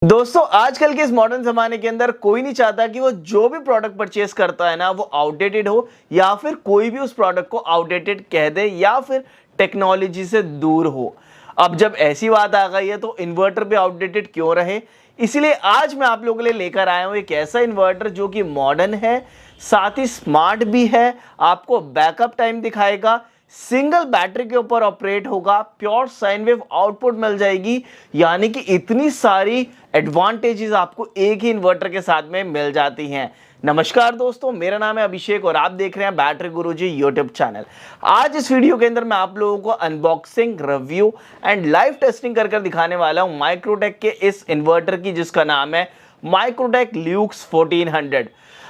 दोस्तों आजकल के इस मॉडर्न जमाने के अंदर कोई नहीं चाहता कि वो जो भी प्रोडक्ट परचेस करता है ना वो आउटडेटेड हो या फिर कोई भी उस प्रोडक्ट को आउटडेटेड कह दे या फिर टेक्नोलॉजी से दूर हो। अब जब ऐसी बात आ गई है तो इन्वर्टर भी आउटडेटेड क्यों रहे। इसीलिए आज मैं आप लोगों के लिए लेकर आया हूं एक ऐसा इन्वर्टर जो कि मॉडर्न है, साथ ही स्मार्ट भी है, आपको बैकअप टाइम दिखाएगा, सिंगल बैटरी के ऊपर ऑपरेट होगा, प्योर साइन वेव आउटपुट मिल जाएगी। यानी कि इतनी सारी एडवांटेजेस आपको एक ही इन्वर्टर के साथ में मिल जाती हैं। नमस्कार दोस्तों, मेरा नाम है अभिषेक और आप देख रहे हैं बैटरी गुरुजी यूट्यूब चैनल। आज इस वीडियो के अंदर मैं आप लोगों को unboxing, review and live testing कर दिखाने वाला हूं माइक्रोटेक के इस इन्वर्टर की, जिसका नाम है माइक्रोटेक ल्यूक्स 1400।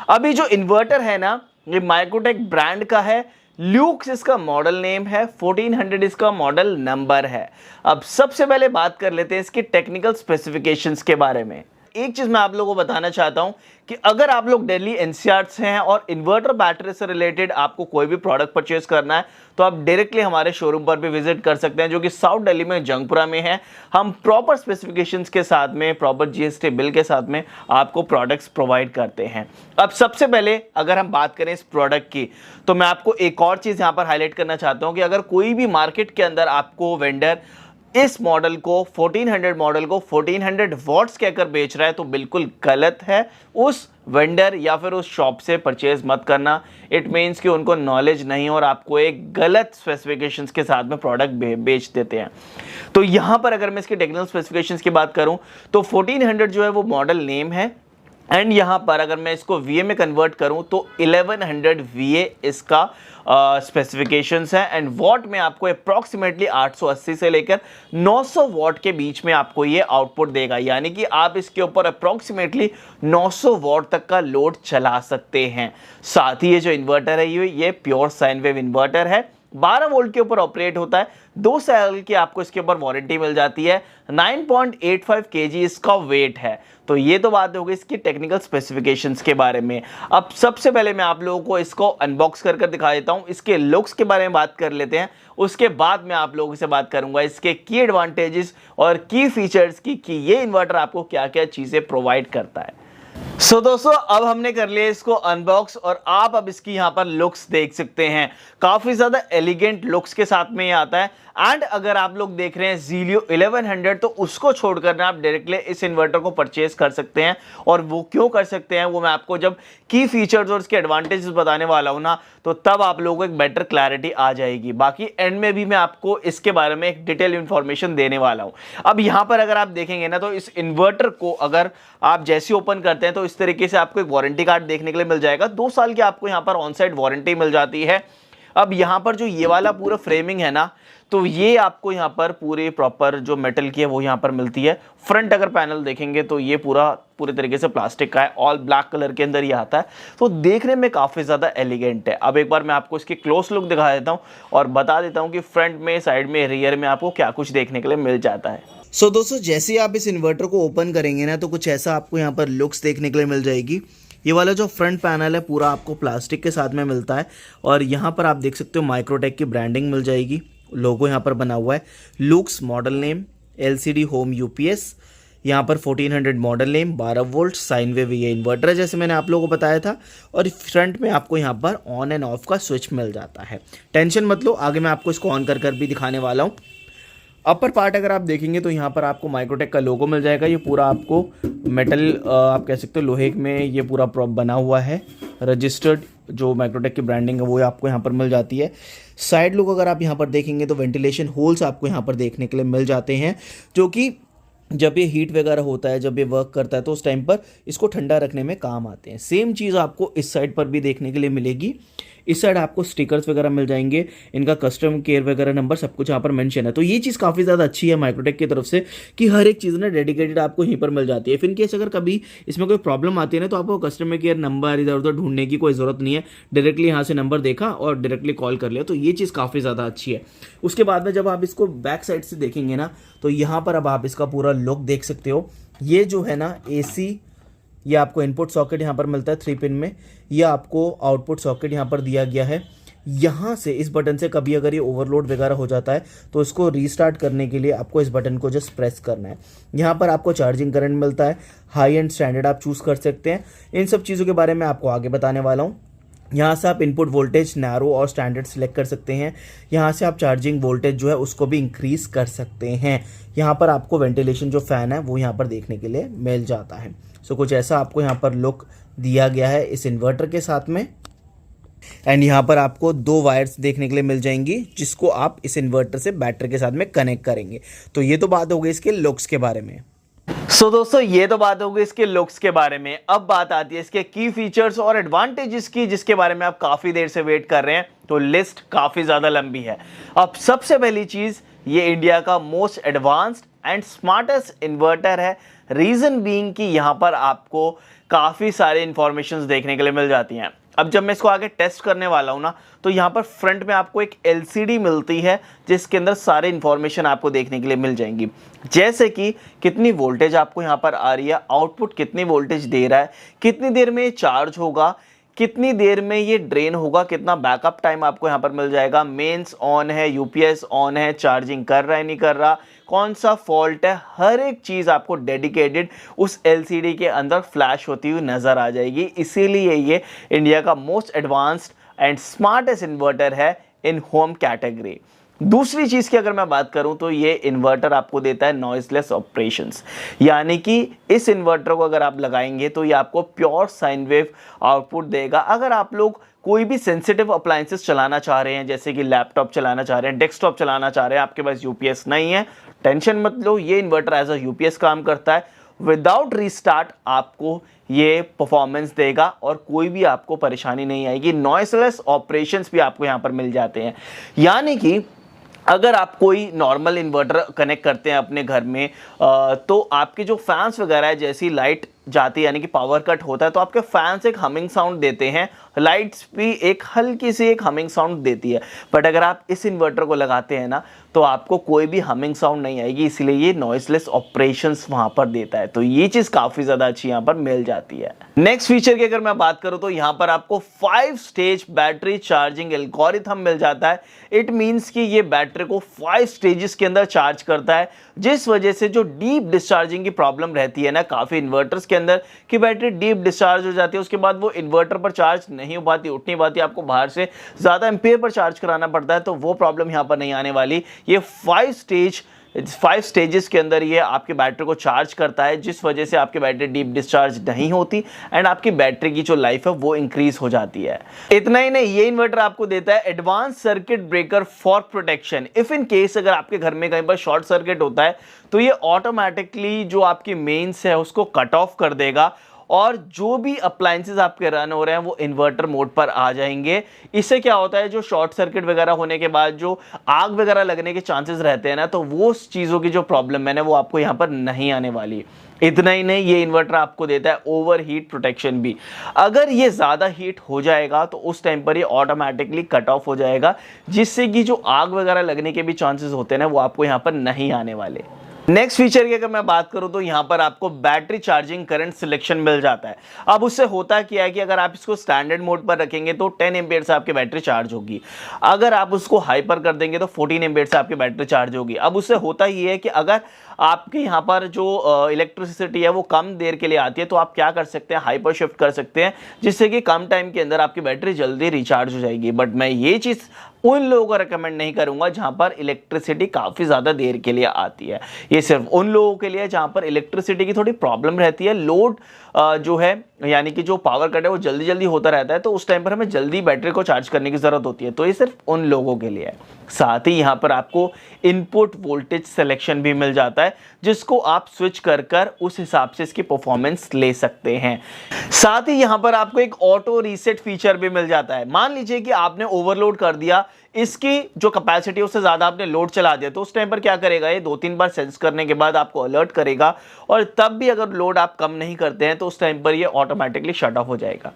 अभी जो इन्वर्टर है ना, ये माइक्रोटेक ब्रांड का है। ल्यूक्स इसका मॉडल नेम है, 1400 इसका मॉडल नंबर है। अब सबसे पहले बात कर लेते हैं इसकी टेक्निकल स्पेसिफिकेशंस के बारे में। एक चीज मैं आप लोगों को बताना चाहता हूं कि अगर आप लोग दिल्ली एनसीआर से हैं और इन्वर्टर बैटरी से रिलेटेड आपको कोई भी प्रोडक्ट परचेज करना है तो आप डायरेक्टली हमारे शोरूम पर भी विजिट कर सकते हैं, जो कि साउथ दिल्ली में जंगपुरा में है। हम प्रॉपर स्पेसिफिकेशंस के साथ में, प्रॉपर जीएसटी बिल के साथ में आपको प्रोडक्ट्स प्रोवाइड करते हैं। अब सबसे पहले अगर हम बात करें इस प्रोडक्ट की तो मैं आपको एक और चीज यहां पर हाईलाइट करना चाहता हूं कि अगर कोई भी मार्केट के अंदर आपको वेंडर इस मॉडल को 1400 मॉडल को 1400 वॉट्स कहकर बेच रहा है तो बिल्कुल गलत है। उस वेंडर या फिर उस शॉप से परचेज मत करना। इट मीन्स कि उनको नॉलेज नहीं और आपको एक गलत स्पेसिफिकेशंस के साथ में प्रोडक्ट बेच देते हैं। तो यहां पर अगर मैं इसके टेक्निकल स्पेसिफिकेशंस की बात करूं तो 1400 जो है वो मॉडल नेम है एंड यहाँ पर अगर मैं इसको VA में कन्वर्ट करूँ तो 1100 VA इसका स्पेसिफिकेशंस है एंड वॉट में आपको अप्रॉक्सीमेटली 880 से लेकर 900 वॉट के बीच में आपको ये आउटपुट देगा। यानी कि आप इसके ऊपर अप्रॉक्सीमेटली 900 वॉट तक का लोड चला सकते हैं। साथ ही ये जो इन्वर्टर है ये प्योर साइन वेव इन्वर्टर है, 12 वोल्ट के ऊपर ऑपरेट होता है। 2 साल की आपको इसके ऊपर वारंटी मिल जाती है। 9.85 kg इसका वेट है। तो ये तो बात होगी इसकी टेक्निकल स्पेसिफिकेशंस के बारे में। अब सबसे पहले मैं आप लोगों को इसको अनबॉक्स कर दिखा देता हूं। इसके लुक्स के बारे में बात कर लेते हैं, उसके बाद मैं आप लोगों से बात करूंगा इसके की एडवांटेजेस और की फीचर्स की कि ये इन्वर्टर आपको क्या क्या चीजें प्रोवाइड करता है। दोस्तों अब हमने कर लिया इसको अनबॉक्स और आप अब इसकी यहां पर लुक्स देख सकते हैं। काफी ज्यादा एलिगेंट लुक्स के साथ में ये आता है एंड अगर आप लोग देख रहे हैं Zilio 1100 तो उसको छोड़कर ना आप डायरेक्टली इस इन्वर्टर को परचेज कर सकते हैं। और वो क्यों कर सकते हैं वो मैं आपको जब की फीचर्स और इसके एडवांटेजेस बताने वाला हूं ना तो तब आप लोगों को एक बेटर क्लैरिटी आ जाएगी। बाकी एंड में भी मैं आपको इसके बारे में एक डिटेल इंफॉर्मेशन देने वाला हूं। अब यहां पर अगर आप देखेंगे ना तो इस इन्वर्टर को अगर आप जैसे ओपन करते हैं तो इस तरीके से आपको एक वारंटी कार्ड देखने के लिए मिल जाएगा। 2 साल की आपको यहां पर ऑन साइड वारंटी मिल जाती है। अब यहां पर जो ये वाला पूरा फ्रेमिंग है ना तो ये आपको यहां पर पूरे प्रॉपर जो मेटल की है वो यहां पर मिलती है। फ्रंट अगर पैनल देखेंगे तो ये पूरे तरीके से प्लास्टिक का है, ऑल ब्लैक कलर के अंदर ये आता है। तो देखने में काफी ज्यादा एलिगेंट है। अब एक बार मैं आपको इसकी क्लोज लुक दिखा देता हूं और बता देता हूं कि फ्रंट में, साइड में, रियर में आपको क्या कुछ देखने के लिए मिल जाता है। दोस्तों जैसे ही आप इस इन्वर्टर को ओपन करेंगे ना तो कुछ ऐसा आपको यहाँ पर लुक्स देखने के लिए मिल जाएगी। ये वाला जो फ्रंट पैनल है पूरा आपको प्लास्टिक के साथ में मिलता है और यहाँ पर आप देख सकते हो माइक्रोटेक की ब्रांडिंग मिल जाएगी। लोगो यहाँ पर बना हुआ है, looks model name, LCD home UPS, यहाँ पर 1400 model name, 12 volt sine wave ये इन्वर्टर है जैसे मैंने आप लोगों को बताया था। और फ्रंट में आपको यहाँ पर ऑन एंड ऑफ का स्विच मिल जाता है। टेंशन मत लो, आगे मैं आपको इसको ऑन कर भी दिखाने वाला हूँ। अपर पार्ट अगर आप देखेंगे तो यहाँ पर आपको माइक्रोटेक का लोगो मिल जाएगा। ये पूरा आपको मेटल आप कह सकते हो लोहे में ये पूरा प्रॉप बना हुआ है। रजिस्टर्ड जो माइक्रोटेक की ब्रांडिंग है वो आपको यहाँ पर मिल जाती है। साइड लुक अगर आप यहाँ पर देखेंगे तो वेंटिलेशन होल्स आपको यहाँ पर देखने के लिए मिल जाते हैं, जो कि जब ये हीट वगैरह होता है, जब ये वर्क करता है तो उस टाइम पर इसको ठंडा रखने में काम आते हैं। सेम चीज़ आपको इस साइड पर भी देखने के लिए मिलेगी। इस साइड आपको स्टिकर्स वगैरह मिल जाएंगे, इनका कस्टम केयर वगैरह नंबर सब कुछ यहाँ पर मेंशन है। तो ये चीज़ काफ़ी ज़्यादा अच्छी है माइक्रोटेक की तरफ से कि हर एक चीज़ ना डेडिकेटेड आपको यहीं पर मिल जाती है। फिर इनकेस अगर कभी इसमें कोई प्रॉब्लम आती है ना तो आपको कस्टमर केयर नंबर इधर उधर ढूंढने की कोई ज़रूरत नहीं है। डायरेक्टली यहाँ से नंबर देखा और डायरेक्टली कॉल कर लिया। तो ये चीज़ काफ़ी ज़्यादा अच्छी है। उसके बाद में जब आप इसको बैक साइड से देखेंगे ना तो यहाँ पर अब आप इसका पूरा लुक देख सकते हो। ये जो है ना AC, ये आपको इनपुट सॉकेट यहाँ पर मिलता है 3 पिन में। ये आपको आउटपुट सॉकेट यहाँ पर दिया गया है। यहाँ से इस बटन से कभी अगर ये ओवरलोड वगैरह हो जाता है तो इसको रीस्टार्ट करने के लिए आपको इस बटन को जस्ट प्रेस करना है। यहाँ पर आपको चार्जिंग करंट मिलता है, हाई एंड स्टैंडर्ड आप चूज़ कर सकते हैं। इन सब चीज़ों के बारे में आपको आगे बताने वाला हूँ। यहाँ से आप इनपुट वोल्टेज नैरो और स्टैंडर्ड सिलेक्ट कर सकते हैं। यहाँ से आप चार्जिंग वोल्टेज जो है उसको भी इंक्रीज कर सकते हैं। यहाँ पर आपको वेंटिलेशन जो फ़ैन है वो यहाँ पर देखने के लिए मिल जाता है। सो कुछ ऐसा आपको यहाँ पर लुक दिया गया है इस इन्वर्टर के साथ में। एंड यहाँ पर आपको 2 वायर्स देखने के लिए मिल जाएंगी जिसको आप इस इन्वर्टर से बैटरी के साथ में कनेक्ट करेंगे। तो ये तो बात हो गई इसके लुक्स के बारे में। दोस्तों ये तो बात होगी इसके लुक्स के बारे में। अब बात आती है इसके की फीचर्स और एडवांटेजेस की, जिसके बारे में आप काफी देर से वेट कर रहे हैं। तो लिस्ट काफी ज्यादा लंबी है। अब सबसे पहली चीज, ये इंडिया का most advanced and smartest inverter है। रीजन बीइंग कि यहाँ पर आपको काफी सारे इंफॉर्मेशन देखने के लिए मिल जाती हैं। अब जब मैं इसको आगे टेस्ट करने वाला हूं ना, तो यहाँ पर फ्रंट में आपको एक LCD मिलती है जिसके अंदर सारे इंफॉर्मेशन आपको देखने के लिए मिल जाएंगी, जैसे कि कितनी वोल्टेज आपको यहाँ पर आ रही है, आउटपुट कितनी वोल्टेज दे रहा है, कितनी देर में ये चार्ज होगा, कितनी देर में ये ड्रेन होगा, कितना बैकअप टाइम आपको यहाँ पर मिल जाएगा, मेंस ऑन है, UPS ऑन है, चार्जिंग कर रहा है नहीं कर रहा, कौन सा फॉल्ट है, हर एक चीज़ आपको डेडिकेटेड उस LCD के अंदर फ्लैश होती हुई नज़र आ जाएगी। इसीलिए ये इंडिया का most advanced and smartest inverter है इन होम कैटेगरी। दूसरी चीज़ की अगर मैं बात करूं तो ये इन्वर्टर आपको देता है नॉइसलेस ऑपरेशंस, यानी कि इस इन्वर्टर को अगर आप लगाएंगे तो ये आपको प्योर साइन वेव आउटपुट देगा। अगर आप लोग कोई भी सेंसिटिव अप्लायंसेस चलाना चाह रहे हैं, जैसे कि लैपटॉप चलाना चाह रहे हैं, डेस्कटॉप चलाना चाह रहे हैं, आपके पास UPS नहीं है, टेंशन मत लो, ये इन्वर्टर एज अ UPS काम करता है। विदाउट रीस्टार्ट आपको ये परफॉर्मेंस देगा और कोई भी आपको परेशानी नहीं आएगी। नॉइसलेस ऑपरेशंस भी आपको यहाँ पर मिल जाते हैं, यानी कि अगर आप कोई नॉर्मल इन्वर्टर कनेक्ट करते हैं अपने घर में, तो आपके जो फैंस वगैरह है, जैसी लाइट जाती है यानी कि पावर कट होता है तो आपके फैंस एक हमिंग साउंड देते हैं, लाइट्स भी एक हल्की सी एक हमिंग साउंड देती है। बट अगर आप इस इन्वर्टर को लगाते हैं ना तो आपको कोई भी हमिंग साउंड नहीं आएगी, इसलिए ये नॉइसलेस ऑपरेशंस वहां पर देता है। तो ये चीज काफी ज्यादा अच्छी यहाँ पर मिल जाती है। नेक्स्ट फीचर की अगर मैं बात करूं तो यहाँ पर आपको 5 स्टेज बैटरी चार्जिंग एल्गोरिथम मिल जाता है। इट मीन्स कि ये बैटरी को 5 स्टेजेस के अंदर चार्ज करता है, जिस वजह से जो डीप डिस्चार्जिंग की प्रॉब्लम रहती है ना काफी इन्वर्टर्स के अंदर कि बैटरी डीप डिस्चार्ज हो जाती है, उसके बाद वो इन्वर्टर पर चार्ज नहीं हो पाती, उठ नहीं पाती, आपको बाहर से ज्यादा एम्पेयर पर चार्ज कराना पड़ता है, तो वो प्रॉब्लम यहाँ पर नहीं आने वाली। ये 5 स्टेजेस के अंदर ये आपके बैटरी को चार्ज करता है, जिस वजह से आपकी बैटरी डीप डिस्चार्ज नहीं होती एंड आपकी बैटरी की जो लाइफ है वो इंक्रीज हो जाती है। इतना ही नहीं, ये इन्वर्टर आपको देता है advance circuit breaker for protection. If in case अगर आपके घर में कहीं पर शॉर्ट सर्किट होता है तो ये ऑटोमेटिकली जो आपकी मेंस है उसको कट ऑफ कर देगा और जो भी अप्लायंसेस आपके रन हो रहे हैं वो इन्वर्टर मोड पर आ जाएंगे। इससे क्या होता है, जो शॉर्ट सर्किट वगैरह होने के बाद जो आग वगैरह लगने के चांसेस रहते हैं ना, तो वो चीज़ों की जो प्रॉब्लम है ना वो आपको यहाँ पर नहीं आने वाली। इतना ही नहीं, ये इन्वर्टर आपको देता है ओवर हीट प्रोटेक्शन भी। अगर ये ज़्यादा हीट हो जाएगा तो उस टाइम पर ये ऑटोमेटिकली कट ऑफ हो जाएगा, जिससे कि जो आग वगैरह लगने के भी चांसेस होते हैं ना वो आपको यहाँ पर नहीं आने वाले। नेक्स्ट फीचर की अगर मैं बात करूं तो यहां पर आपको बैटरी चार्जिंग करंट सिलेक्शन मिल जाता है। अब उससे होता क्या है कि अगर आप इसको स्टैंडर्ड मोड पर रखेंगे तो 10 एम्पियर से आपकी बैटरी चार्ज होगी, अगर आप उसको हाई पर कर देंगे तो 14 एम्पियर से आपकी बैटरी चार्ज होगी। अब उससे होता ये है कि अगर आपके यहाँ पर जो इलेक्ट्रिसिटी है वो कम देर के लिए आती है तो आप क्या कर सकते हैं, हाई पर शिफ्ट कर सकते हैं, जिससे कि कम टाइम के अंदर आपकी बैटरी जल्दी रिचार्ज हो जाएगी। बट मैं ये चीज़ उन लोगों को रेकमेंड नहीं करूंगा जहां पर इलेक्ट्रिसिटी काफ़ी ज़्यादा देर के लिए आती है। ये सिर्फ उन लोगों के लिए जहां पर इलेक्ट्रिसिटी की थोड़ी प्रॉब्लम रहती है, लोड जो है यानी कि जो पावर कट है वो जल्दी जल्दी होता रहता है, तो उस टाइम पर हमें जल्दी बैटरी को चार्ज करने की ज़रूरत होती है। तो ये सिर्फ उन लोगों के लिए है। साथ ही यहाँ पर आपको इनपुट वोल्टेज सिलेक्शन भी मिल जाता है, जिसको आप स्विच कर कर उस हिसाब से इसकी परफॉर्मेंस ले सकते हैं। साथ ही यहाँ पर आपको एक ऑटो रीसेट फीचर भी मिल जाता है। मान लीजिए कि आपने ओवरलोड कर दिया, इसकी जो कैपेसिटी है उससे ज़्यादा आपने लोड चला दिया, तो उस टाइम पर क्या करेगा, ये 2-3 बार सेंस करने के बाद आपको अलर्ट करेगा और तब भी अगर लोड आप कम नहीं करते हैं तो उस टाइम पर ये ऑटोमेटिकली शट ऑफ हो जाएगा।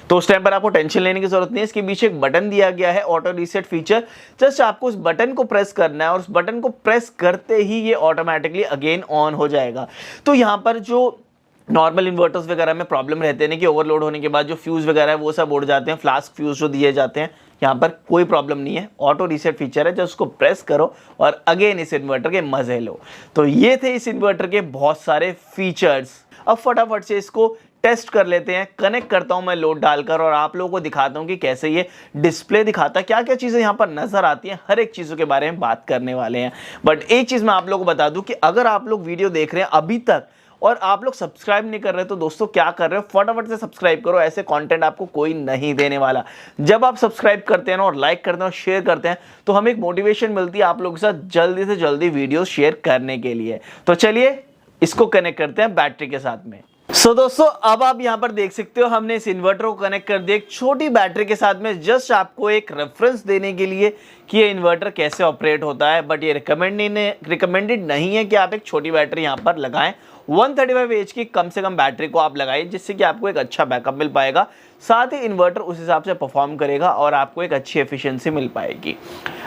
तो उस टाइम पर आपको टेंशन लेने की जरूरत नहीं है। इसके पीछे एक बटन दिया गया है ऑटो रीसेट फीचर, जस्ट आपको उस बटन को प्रेस करना है और उस बटन को प्रेस करते ही ये ऑटोमेटिकली अगेन ऑन हो जाएगा। तो यहाँ पर जो नॉर्मल इन्वर्टर्स वगैरह में प्रॉब्लम रहते हैं कि ओवरलोड होने के बाद जो फ्यूज़ वगैरह है वो सब उड़ जाते हैं, फ्लास्क फ्यूज़ जो दिए जाते हैं, यहाँ पर कोई प्रॉब्लम नहीं है, ऑटो रीसेट फीचर है, जस्ट उसको प्रेस करो और अगेन इस इन्वर्टर के मजे लो। तो ये थे इस इन्वर्टर के बहुत सारे फीचर्स। अब फटाफट से इसको टेस्ट कर लेते हैं। कनेक्ट करता हूं मैं लोड डालकर और आप लोगों को दिखाता हूं कि कैसे ये डिस्प्ले दिखाता है, क्या क्या चीज़ें यहाँ पर नजर आती हैं, हर एक चीज़ों के बारे में बात करने वाले हैं। बट एक चीज़ मैं आप लोगों को बता दूं कि अगर आप लोग वीडियो देख रहे हैं अभी तक और आप लोग सब्सक्राइब नहीं कर रहे तो दोस्तों क्या कर रहे हो, फटाफट से सब्सक्राइब करो, ऐसे कंटेंट आपको कोई नहीं देने वाला। जब आप सब्सक्राइब करते हैं ना और लाइक करते हैं और शेयर करते हैं तो हमें एक मोटिवेशन मिलती है आप लोगों के साथ जल्दी से जल्दी वीडियो शेयर करने के लिए। तो चलिए इसको कनेक्ट करते हैं बैटरी के साथ में। दोस्तों अब आप यहां पर देख सकते हो हमने इस इन्वर्टर को कनेक्ट कर दिया एक छोटी बैटरी के साथ में, जस्ट आपको एक रेफरेंस देने के लिए कि ये इन्वर्टर कैसे ऑपरेट होता है। बट ये रिकमेंडेड नहीं है कि आप एक छोटी बैटरी यहां पर लगाएं। 135 एच की कम से कम बैटरी को आप लगाइए, जिससे कि आपको एक अच्छा बैकअप मिल पाएगा, साथ ही इन्वर्टर उस हिसाब से परफॉर्म करेगा और आपको एक अच्छी एफिशिएंसी मिल पाएगी।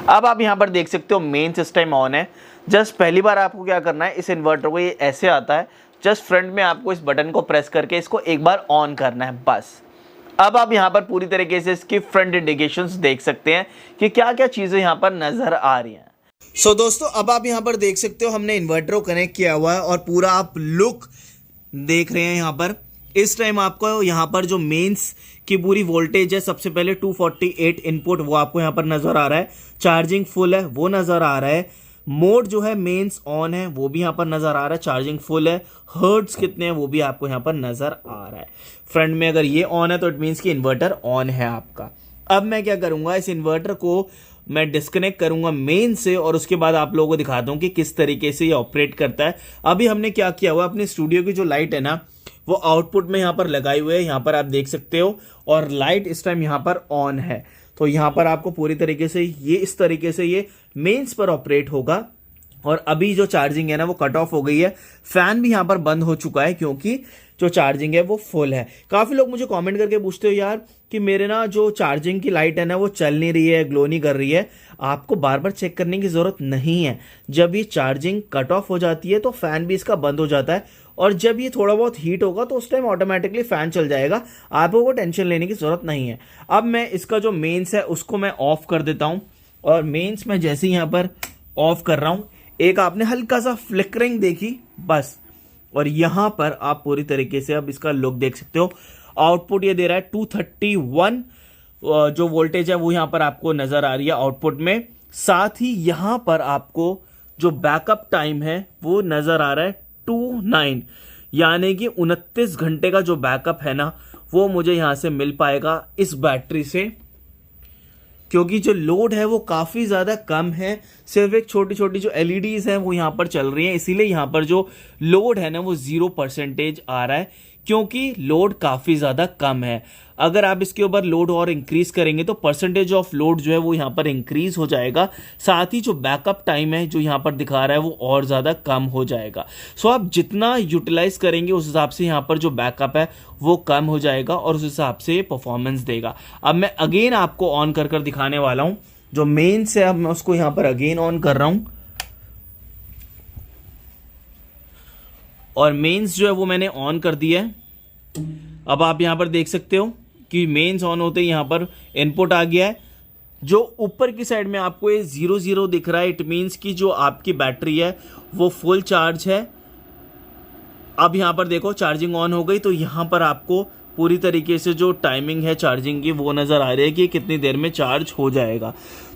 अब आप यहाँ पर देख सकते हो मेन सिस्टम ऑन है। जस्ट पहली बार आपको क्या करना है, इस इन्वर्टर को ये ऐसे आता है, जस्ट फ्रंट में आपको इस बटन को प्रेस करके इसको एक बार ऑन करना है बस। अब आप यहाँ पर पूरी तरीके से इसकी फ्रंट इंडिकेशंस देख सकते हैं कि क्या क्या चीज़ें यहाँ पर नजर आ रही हैं। दोस्तों अब आप यहाँ पर देख सकते हो हमने इन्वर्टर को कनेक्ट किया हुआ है और पूरा आप लुक देख रहे हैं। यहाँ पर इस टाइम आपको यहाँ पर जो मेंस की पूरी वोल्टेज है, सबसे पहले 248 इनपुट वो आपको यहाँ पर नजर आ रहा है, चार्जिंग फुल है वो नजर आ रहा है, मोड जो है मेंस ऑन है वो भी यहाँ पर नजर आ रहा है, चार्जिंग फुल है, हर्ट्ज कितने हैं वो भी आपको यहाँ पर नजर आ रहा है। फ्रंट में अगर ये ऑन है तो इट मीन्स कि इन्वर्टर ऑन है आपका। अब मैं क्या करूंगा, इस इन्वर्टर को मैं डिस्कनेक्ट करूंगा मेन से और उसके बाद आप लोगों को दिखाता हूं कि किस तरीके से ये ऑपरेट करता है। अभी हमने क्या किया हुआ, अपने स्टूडियो की जो लाइट है ना वो आउटपुट में यहाँ पर लगाई हुई है, यहाँ पर आप देख सकते हो, और लाइट इस टाइम यहाँ पर ऑन है। तो यहाँ पर आपको पूरी तरीके से ये इस तरीके से ये मेंस पर ऑपरेट होगा। और अभी जो चार्जिंग है ना वो कट ऑफ हो गई है, फैन भी यहाँ पर बंद हो चुका है क्योंकि जो चार्जिंग है वो फुल है। काफ़ी लोग मुझे कमेंट करके पूछते हो यार कि मेरे ना जो चार्जिंग की लाइट है ना वो चल नहीं रही है, ग्लो नहीं कर रही है। आपको बार बार चेक करने की ज़रूरत नहीं है। जब ये चार्जिंग कट ऑफ हो जाती है तो फैन भी इसका बंद हो जाता है और जब ये थोड़ा बहुत हीट होगा तो उस टाइम ऑटोमेटिकली फैन चल जाएगा, आपको टेंशन लेने की ज़रूरत नहीं है। अब मैं इसका जो मेंस है उसको मैं ऑफ कर देता हूँ और मेंस में जैसे ही यहाँ पर ऑफ कर रहा हूँ, एक आपने हल्का सा फ्लिकरिंग देखी बस, और यहां पर आप पूरी तरीके से अब इसका लुक देख सकते हो। आउटपुट ये दे रहा है 231 जो वोल्टेज है वो यहां पर आपको नजर आ रही है आउटपुट में। साथ ही यहां पर आपको जो बैकअप टाइम है वो नजर आ रहा है 29, यानी कि 29 घंटे का जो बैकअप है ना वो मुझे यहां से मिल पाएगा इस बैटरी से, क्योंकि जो लोड है वो काफ़ी ज़्यादा कम है। सिर्फ एक छोटी छोटी जो एलईडीज़ हैं वो यहाँ पर चल रही हैं, इसीलिए यहाँ पर जो लोड है ना वो 0% आ रहा है, क्योंकि लोड काफ़ी ज़्यादा कम है। अगर आप इसके ऊपर लोड और इंक्रीज करेंगे तो परसेंटेज ऑफ लोड जो है वो यहाँ पर इंक्रीज हो जाएगा। साथ ही जो बैकअप टाइम है जो यहाँ पर दिखा रहा है वो और ज़्यादा कम हो जाएगा। सो आप जितना यूटिलाइज करेंगे उस हिसाब से यहाँ पर जो बैकअप है वो कम हो जाएगा और उस हिसाब से परफॉर्मेंस देगा। अब मैं अगेन आपको ऑन कर कर दिखाने वाला हूँ। जो मेन से अब मैं उसको यहाँ पर अगेन ऑन कर रहा हूँ और मेंस जो है वो मैंने ऑन कर दिया है। अब आप यहाँ पर देख सकते हो कि मेंस ऑन होते ही यहाँ पर इनपुट आ गया है। जो ऊपर की साइड में आपको ये 00 दिख रहा है, इट मीन्स कि जो आपकी बैटरी है वो फुल चार्ज है। अब यहाँ पर देखो चार्जिंग ऑन हो गई, तो यहाँ पर आपको पूरी तरीके से जो टाइमिंग है चार्जिंग की वो नज़र आ रही है कि कितनी देर में चार्ज हो जाएगा।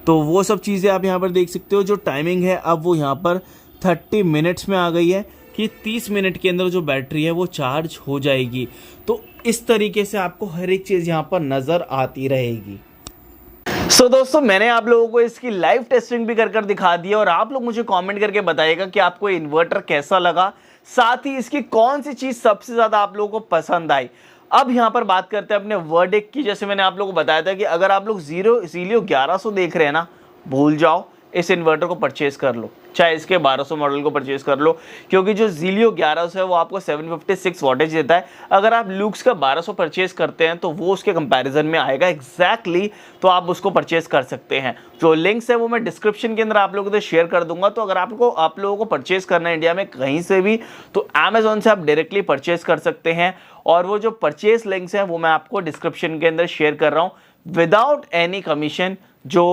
तो वो सब चीज़ें आप यहाँ पर देख सकते हो। जो टाइमिंग है अब वो यहाँ पर 30 मिनट्स में आ गई है कि 30 मिनट के अंदर जो बैटरी है वो चार्ज हो जाएगी। तो इस तरीके से आपको हर एक चीज़ यहाँ पर नज़र आती रहेगी। दोस्तों मैंने आप लोगों को इसकी लाइव टेस्टिंग भी कर दिखा दी है और आप लोग मुझे कमेंट करके बताइएगा कि आपको इन्वर्टर कैसा लगा, साथ ही इसकी कौन सी चीज़ सबसे ज़्यादा आप लोगों को पसंद आई। अब यहाँ पर बात करते हैं अपने वर्डिक्ट की। जैसे मैंने आप लोगों को बताया था कि अगर आप लोग ज़ीलियो 1100 देख रहे हैं ना, भूल जाओ, इस इन्वर्टर को परचेज कर लो, चाहे इसके 1200 मॉडल को परचेज कर लो, क्योंकि जो ज़ीलियो 1100 है वो आपको 756 वॉटेज देता है। अगर आप लुक्स का 1200 परचेज करते हैं तो वो उसके कंपैरिजन में आएगा एग्जैक्टली, तो आप उसको परचेज कर सकते हैं। जो लिंक्स है वो मैं डिस्क्रिप्शन के अंदर आप लोगों को शेयर कर दूंगा। तो अगर आप लोगों को परचेज करना है इंडिया में कहीं से भी, तो अमेजोन से आप डायरेक्टली परचेज कर सकते हैं। और वो जो परचेज लिंक्स हैं वो मैं आपको डिस्क्रिप्शन के अंदर शेयर कर रहा हूँ। विदाउट एनी कमीशन जो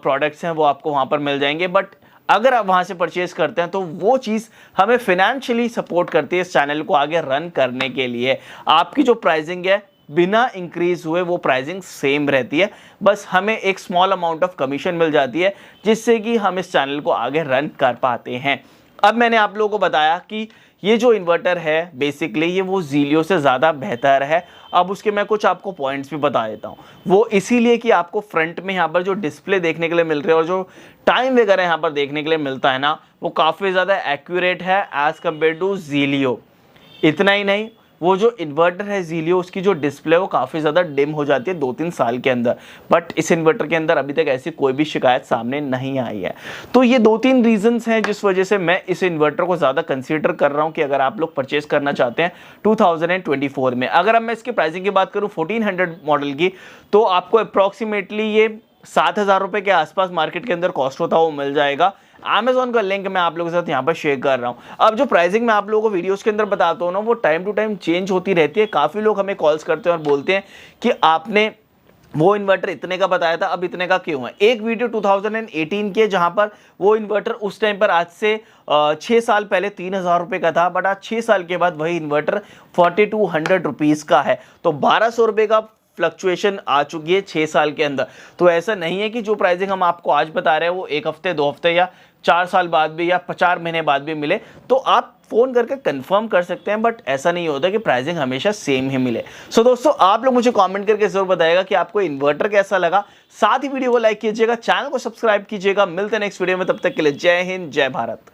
प्रोडक्ट्स हैं वो आपको वहाँ पर मिल जाएंगे। बट अगर आप वहाँ से परचेज करते हैं तो वो चीज़ हमें फिनेंशियली सपोर्ट करती है इस चैनल को आगे रन करने के लिए। आपकी जो प्राइसिंग है बिना इंक्रीज हुए वो प्राइसिंग सेम रहती है, बस हमें एक स्मॉल अमाउंट ऑफ कमीशन मिल जाती है जिससे कि हम इस चैनल को आगे रन कर पाते हैं। अब मैंने आप लोगों को बताया कि ये जो इन्वर्टर है बेसिकली ये वो ज़ीलियो से ज़्यादा बेहतर है। अब उसके मैं कुछ आपको पॉइंट्स भी बता देता हूँ। वो इसीलिए कि आपको फ्रंट में यहाँ पर जो डिस्प्ले देखने के लिए मिल रहे हैं और जो टाइम वगैरह यहाँ पर देखने के लिए मिलता है ना, वो काफ़ी ज़्यादा एक्यूरेट है एज़ कम्पेयर टू ज़ीलियो। इतना ही नहीं, वो जो इन्वर्टर है ज़ीलियो उसकी जो डिस्प्ले है वो काफ़ी ज़्यादा डिम हो जाती है 2-3 साल के अंदर, बट इस इन्वर्टर के अंदर अभी तक ऐसी कोई भी शिकायत सामने नहीं आई है। तो ये 2-3 रीजंस हैं जिस वजह से मैं इस इन्वर्टर को ज़्यादा कंसीडर कर रहा हूँ कि अगर आप लोग परचेज करना चाहते हैं 2024 में। अगर अब मैं इसकी प्राइसिंग की बात करूँ 1400 मॉडल की, तो आपको अप्रॉक्सीमेटली ये 7,000 रुपये के आसपास मार्केट के अंदर कॉस्ट होता है वो मिल जाएगा। Amazon का लिंक मैं आप लोगों के साथ यहाँ पर शेयर कर रहा हूँ। अब जो प्राइसिंग मैं आप लोगों को वीडियोस के अंदर बताता हूँ ना, वो टाइम टू टाइम चेंज होती रहती है। काफ़ी लोग हमें कॉल्स करते हैं और बोलते हैं कि आपने वो इन्वर्टर इतने का बताया था, अब इतने का क्यों है। एक वीडियो 2018 के जहाँ पर वो इन्वर्टर उस टाइम पर आज से 6 साल पहले 3,000 रुपये का था, बट आज 6 साल के बाद वही इन्वर्टर 4,200 रुपीज़ का है। तो 1,200 रुपये का फ्लक्चुएशन आ चुकी है 6 साल के अंदर। तो ऐसा नहीं है कि जो प्राइसिंग हम आपको आज बता रहे हैं वो 1 हफ्ते 2 हफ्ते या 4 साल बाद भी या 4 महीने बाद भी मिले। तो आप फ़ोन करके कंफर्म कर सकते हैं, बट ऐसा नहीं होता कि प्राइसिंग हमेशा सेम ही मिले। सो दोस्तों, आप लोग मुझे कमेंट करके ज़रूर बताइएगा कि आपको इन्वर्टर कैसा लगा। साथ ही वीडियो को लाइक कीजिएगा, चैनल को सब्सक्राइब कीजिएगा। मिलते हैं नेक्स्ट वीडियो में, तब तक के लिए जय हिंद, जय भारत।